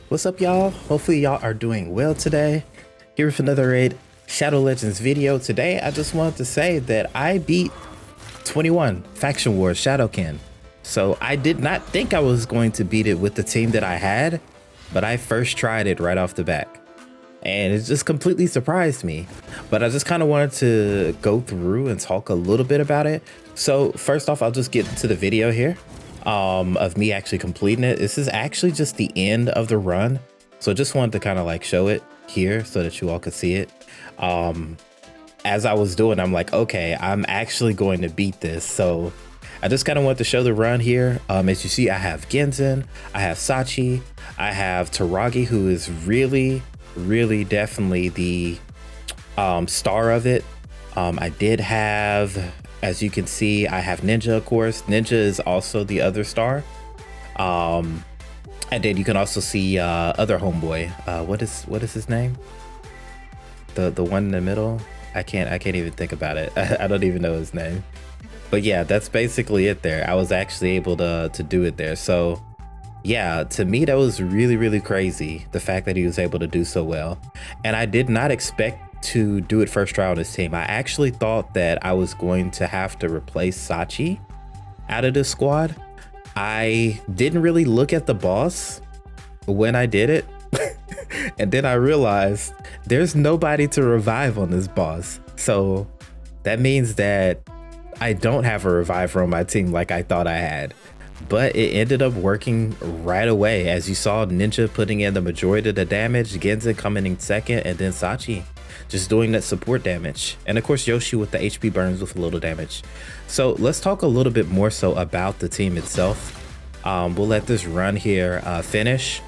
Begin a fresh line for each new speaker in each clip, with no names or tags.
What's up, y'all? Hopefully y'all are doing well today. Here with another raid Shadow Legends video. Today I just wanted to say that I beat 21 Faction Wars SHADOWKIN. So I did not think I was going to beat it with the team that I had, but I first tried it right off the bat and it just completely surprised me. But I just kind of wanted to go through and talk a little bit about it. So first off, I'll just get into the video here of me actually completing it. This is actually just the end of the run, so I just wanted to kind of like show it here so that you all could see it. As I was doing, I'm like, okay, I'm actually going to beat this. So I just kind of want to show the run here. As you see, I have Genzen, I have Sachi, I have Taragi, who is really definitely the star of it. I did have, as you can see, I have Ninja, of course. Ninja is also the other star. And then you can also see other homeboy. What is his name? The one in the middle. I can't even think about it. I don't even know his name. But yeah, that's basically it there. I was actually able to do it there. So yeah, to me that was really crazy, the fact that he was able to do so well. And I did not expect to do it first try on his team. I actually thought that I was going to have to replace Sachi out of this squad. I didn't really look at the boss when I did it. And then I realized there's nobody to revive on this boss. So that means that I don't have a reviver on my team like I thought I had. But it ended up working right away. As you saw, Ninja putting in the majority of the damage, Genzen coming in second, and then Sachi just doing that support damage. And of course, Yoshi with the HP burns with a little damage. So let's talk a little bit more so about the team itself. We'll let this run here finish.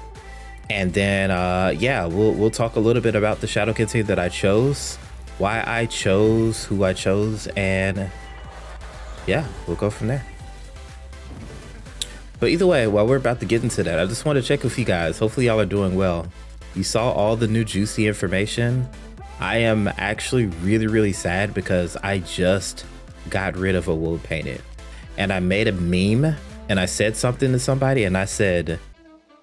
And then, yeah, we'll talk a little bit about the SHADOWKIN team that I chose, why I chose who I chose, and yeah, we'll go from there. But either way, while we're about to get into that, I just want to check with you guys. Hopefully y'all are doing well. You saw all the new juicy information. I am actually really sad because I just got rid of a wood painted, and I made a meme and I said something to somebody and I said,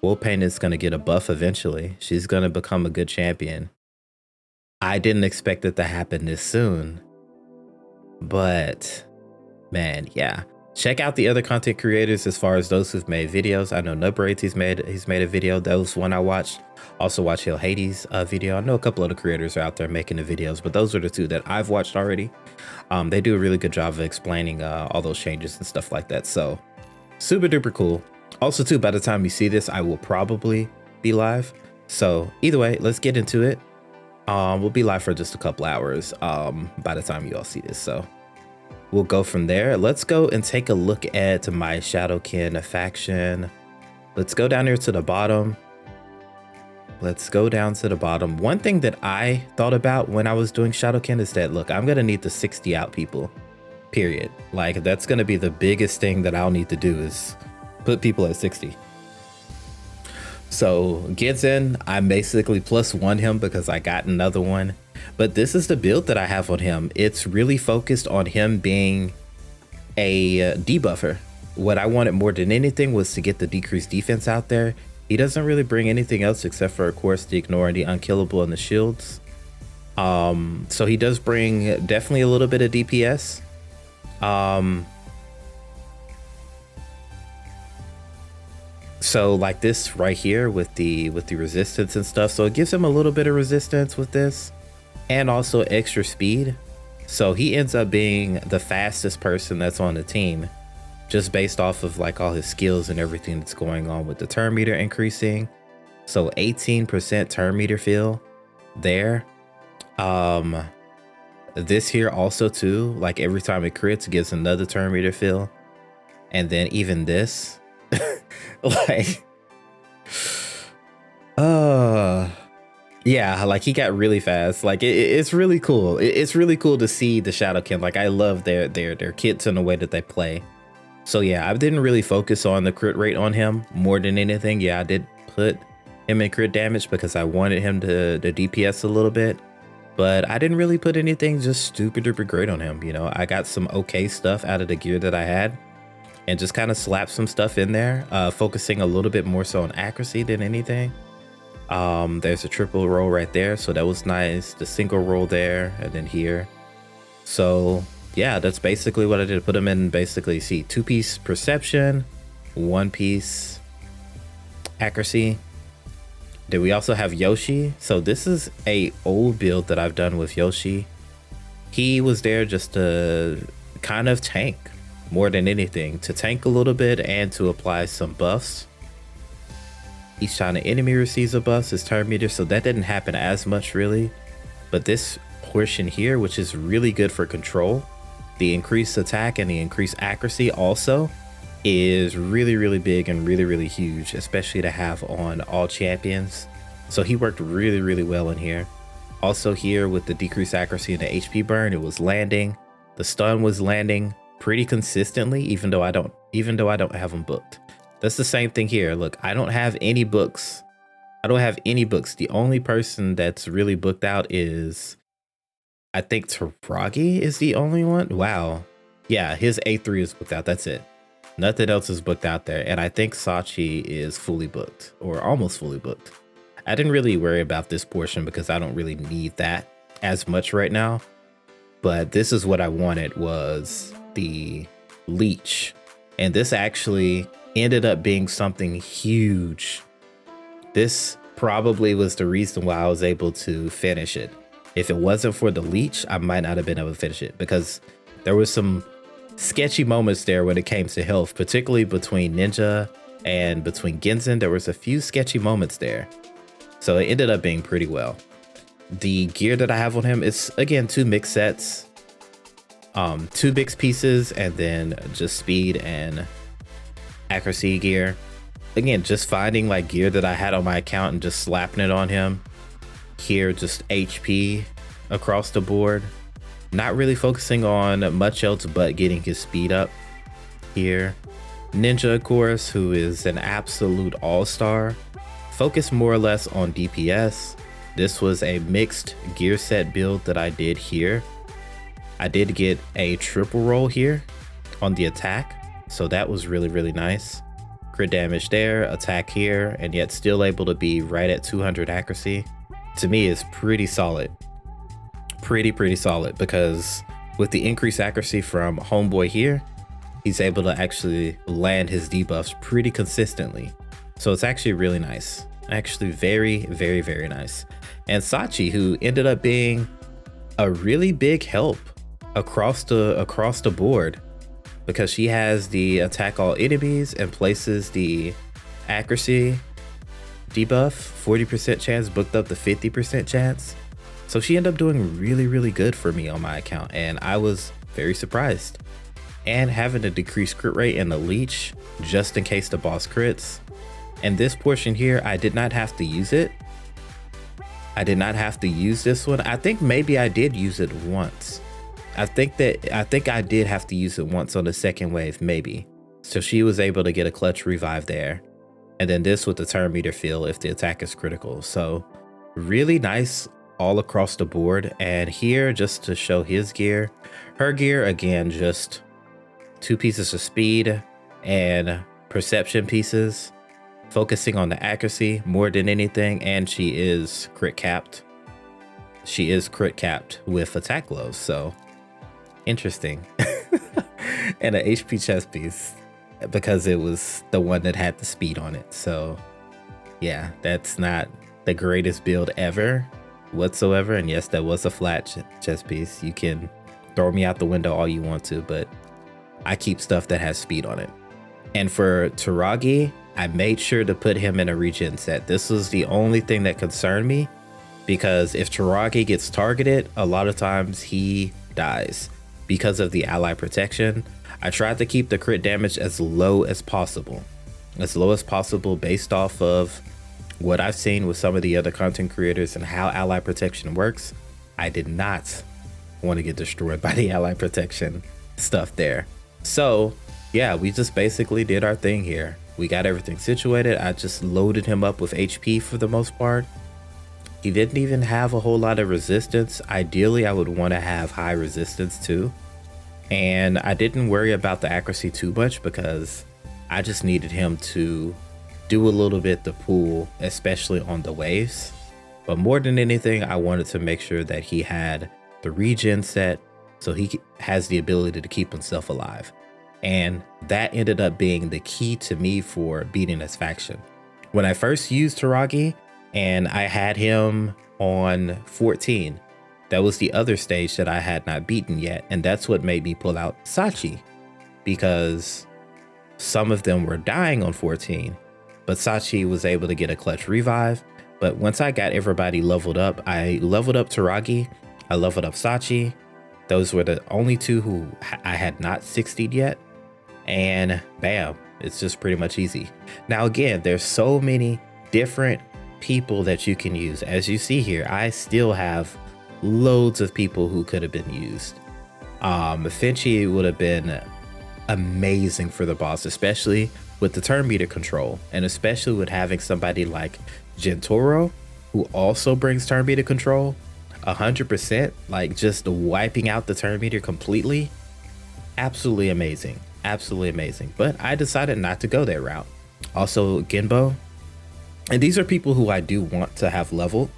wood painted is going to get a buff eventually. She's going to become a good champion. I didn't expect it to happen this soon, but man, yeah. Check out the other content creators as far as those who've made videos. I know Nubraids, he's made a video. That was one I watched. Also watch Hill Hades video. I know a couple other creators are out there making the videos, but those are the two that I've watched already. They do a really good job of explaining all those changes and stuff like that. So super duper cool. Also too, by the time you see this, I will probably be live. So either way, let's get into it. We'll be live for just a couple hours by the time you all see this. So we'll go from there. Let's go and take a look at my SHADOWKIN faction. Let's go down here to the bottom. Let's go down to the bottom. One thing that I thought about when I was doing SHADOWKIN is that, look, I'm going to need the 60 out people, period. Like, that's going to be the biggest thing that I'll need to do is put people at 60. So Genzen, I basically +1 him because I got another one. But this is the build that I have on him. It's really focused on him being a debuffer. What I wanted more than anything was to get the decreased defense out there. He doesn't really bring anything else except for, of course, the ignore and the unkillable and the shields. So he does bring definitely a little bit of DPS. So like this right here with the resistance and stuff. So it gives him a little bit of resistance with this, and also extra speed. So he ends up being the fastest person that's on the team, just based off of like all his skills and everything that's going on with the turn meter increasing. So 18% turn meter fill there. This here also too, like every time it crits, it gives another turn meter fill. And then even this, like, yeah, like he got really fast. Like it's really cool. It's really cool to see the SHADOWKIN. Like I love their kits and the way that they play. So yeah, I didn't really focus on the crit rate on him more than anything. Yeah, I did put him in crit damage because I wanted him to DPS a little bit, but I didn't really put anything just super duper great on him. You know, I got some okay stuff out of the gear that I had and just kind of slapped some stuff in there, focusing a little bit more so on accuracy than anything. There's a triple roll right there, so that was nice. The single roll there, and then here. So yeah, that's basically what I did. Put them in basically, see, 2-piece perception, 1-piece accuracy. Then we also have Yoshi. So this is a old build that I've done with Yoshi. He was there just to kind of tank more than anything, to tank a little bit and to apply some buffs. Each time an enemy receives a buff, his turn meter, so that didn't happen as much really. But this portion here, which is really good for control, the increased attack and the increased accuracy also is really, really big and really, really huge, especially to have on all champions. So he worked really, really well in here. Also here with the decreased accuracy and the HP burn, it was landing. The stun was landing pretty consistently, even though I don't have them booked. That's the same thing here. Look, I don't have any books. The only person that's really booked out is, I think Taragi is the only one. Wow. Yeah, his A3 is booked out. That's it. Nothing else is booked out there. And I think Sachi is fully booked or almost fully booked. I didn't really worry about this portion because I don't really need that as much right now. But this is what I wanted, was the leech. And this actually ended up being something huge. This probably was the reason why I was able to finish it. If it wasn't for the leech, I might not have been able to finish it, because there was some sketchy moments there when it came to health, particularly between Ninja and between Genzen. There was a few sketchy moments there. So it ended up being pretty well. The gear that I have on him is, again, 2 mix sets, 2 mix pieces, and then just speed and accuracy gear. Again, just finding like gear that I had on my account and just slapping it on him. Here, just HP across the board. Not really focusing on much else but getting his speed up here. Ninja, of course, who is an absolute all-star. Focus more or less on DPS. This was a mixed gear set build that I did here. I did get a triple roll here on the attack, so that was really, really nice. Crit damage there, attack here, and yet still able to be right at 200 accuracy. To me, is pretty solid. Pretty solid, because with the increased accuracy from Homeboy here, he's able to actually land his debuffs pretty consistently. So it's actually really nice. Actually very, very, very nice. And Sachi, who ended up being a really big help across the board, because she has the attack all enemies and places the accuracy debuff 40% chance booked up to 50% chance. So she ended up doing really, really good for me on my account, and I was very surprised. And having a decreased crit rate and the leech just in case the boss crits. And this portion here, I did not have to use it. I did not have to use this one. I think maybe I did use it once. I think I did have to use it once on the second wave, maybe. So she was able to get a clutch revive there. And then this with the turn meter fill if the attack is critical. So really nice all across the board. And here, just to show his gear, her gear, again, just 2 pieces of speed and perception pieces, focusing on the accuracy more than anything. And she is crit capped. She is crit capped with attack glows. So interesting. And an HP chest piece, because it was the one that had the speed on it. So yeah, that's not the greatest build ever whatsoever. And yes, that was a flat chest piece. You can throw me out the window all you want to, but I keep stuff that has speed on it. And for Taragi, I made sure to put him in a regen set. This was the only thing that concerned me, because if Taragi gets targeted, a lot of times he dies because of the ally protection. I tried to keep the crit damage as low as possible based off of what I've seen with some of the other content creators and how ally protection works. I did not want to get destroyed by the ally protection stuff there. So yeah, we just basically did our thing here. We got everything situated. I just loaded him up with HP for the most part. He didn't even have a whole lot of resistance. Ideally, I would want to have high resistance too. And I didn't worry about the accuracy too much, because I just needed him to do a little bit to pull, especially on the waves. But more than anything, I wanted to make sure that he had the regen set, so he has the ability to keep himself alive. And that ended up being the key to me for beating this faction. When I first used Taragi and I had him on 14, that was the other stage that I had not beaten yet. And that's what made me pull out Sachi, because some of them were dying on 14, but Sachi was able to get a clutch revive. But once I got everybody leveled up, I leveled up Taragi, I leveled up Sachi. Those were the only two who I had not 60'd yet. And bam, it's just pretty much easy. Now, again, there's so many different people that you can use. As you see here, I still have loads of people who could have been used. Finchie would have been amazing for the boss, especially with the turn meter control, and especially with having somebody like Gentoro, who also brings turn meter control 100%, like just wiping out the turn meter completely. Absolutely amazing. Absolutely amazing. But I decided not to go that route. Also, Genbo. And these are people who I do want to have leveled.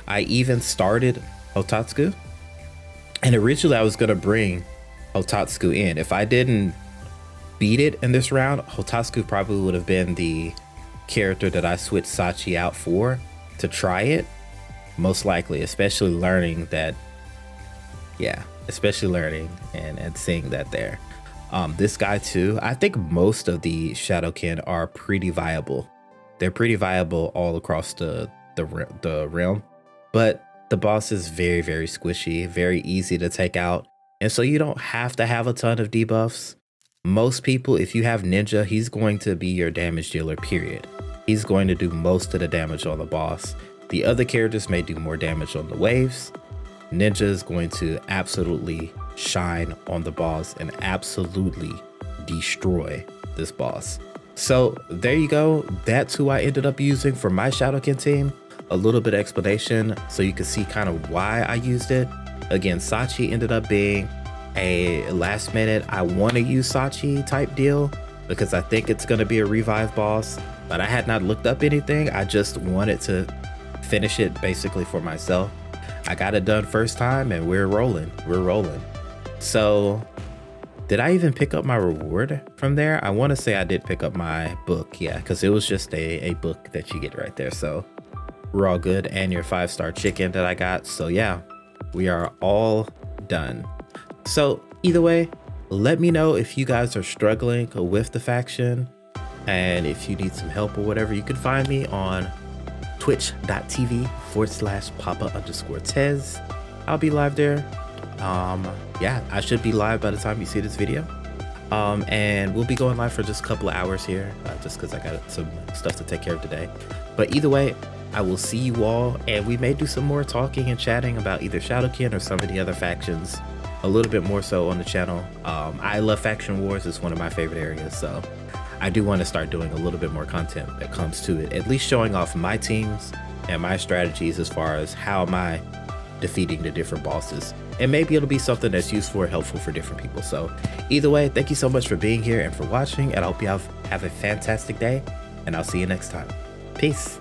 I even started Hotatsuku. And originally I was going to bring Hotatsuku in. If I didn't beat it in this round, Hotatsuku probably would have been the character that I switched Sachi out for to try it. Most likely, especially learning that, yeah, especially learning and seeing that there. This guy too, I think most of the Shadowkin are pretty viable. They're pretty viable all across the realm, but the boss is very, very squishy, very easy to take out. And so you don't have to have a ton of debuffs. Most people, if you have Ninja, he's going to be your damage dealer, period. He's going to do most of the damage on the boss. The other characters may do more damage on the waves. Ninja is going to absolutely shine on the boss and absolutely destroy this boss. So there you go. That's who I ended up using for my Shadowkin team. A little bit of explanation so you can see kind of why I used it. Again, Sachi ended up being a last minute, I want to use Sachi type deal because I think it's going to be a revive boss, but I had not looked up anything. I just wanted to finish it basically for myself. I got it done first time and we're rolling. So did I even pick up my reward from there? I want to say I did pick up my book. Yeah, because it was just a book that you get right there. So we're all good. And your 5-star chicken that I got. So yeah, we are all done. So either way, let me know if you guys are struggling with the faction, and if you need some help or whatever. You can find me on twitch.tv/papa_tez. I'll be live there. Yeah, I should be live by the time you see this video. And we'll be going live for just a couple of hours here, just because I got some stuff to take care of today. But either way, I will see you all, and we may do some more talking and chatting about either Shadowkin or some of the other factions a little bit more so on the channel. I love faction wars. It's one of my favorite areas, so I do want to start doing a little bit more content that comes to it, at least showing off my teams and my strategies as far as how am I defeating the different bosses, and maybe it'll be something that's useful or helpful for different people. So either way, thank you so much for being here and for watching, and I hope you have a fantastic day, and I'll see you next time. Peace.